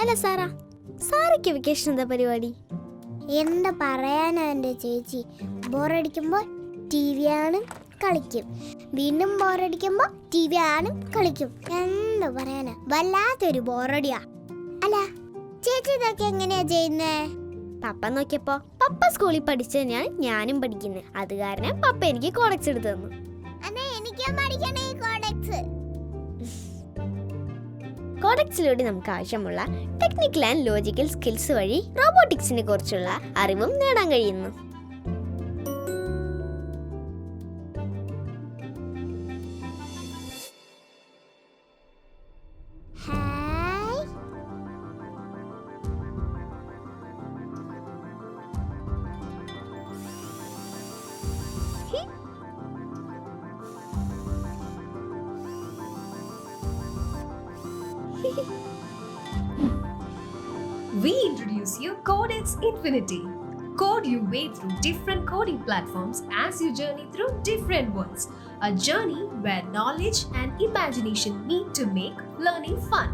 അല്ല സാറയ്ക്ക് വെക്കേഷൻ എന്താ പരിപാടി? എന്താ പറയാനാ എൻ്റെ ചേച്ചി, ബോറടിക്കുമ്പോൾ ടി വി ആണ് കളിക്കും, വീണ്ടും ബോറടിക്കുമ്പോൾ ടി വി ആണ് കളിക്കും. എന്താ പറയാനാ, വല്ലാത്തൊരു ബോറടിയാ. അല്ല ചേച്ചി ഇതൊക്കെ എങ്ങനെയാ ചെയ്യുന്നേ? പപ്പ നോക്കിയപ്പോ പപ്പ സ്കൂളിൽ പഠിച്ച ഞാനും പഠിക്കുന്നത്. അത് കാരണം പപ്പ എനിക്ക് കോഡക്സ് എടുത്തു തന്നു. കോഡക്സിലൂടെ നമുക്ക് ആവശ്യമുള്ള ടെക്നിക്കൽ ആൻഡ് ലോജിക്കൽ സ്കിൽസ് വഴി റോബോട്ടിക്സിനെ കുറിച്ചുള്ള അറിവും നേടാൻ കഴിയുന്നു. We introduce you Codex Infinity. Code your way through different coding platforms as you journey through different worlds. A journey where knowledge and imagination meet to make learning fun.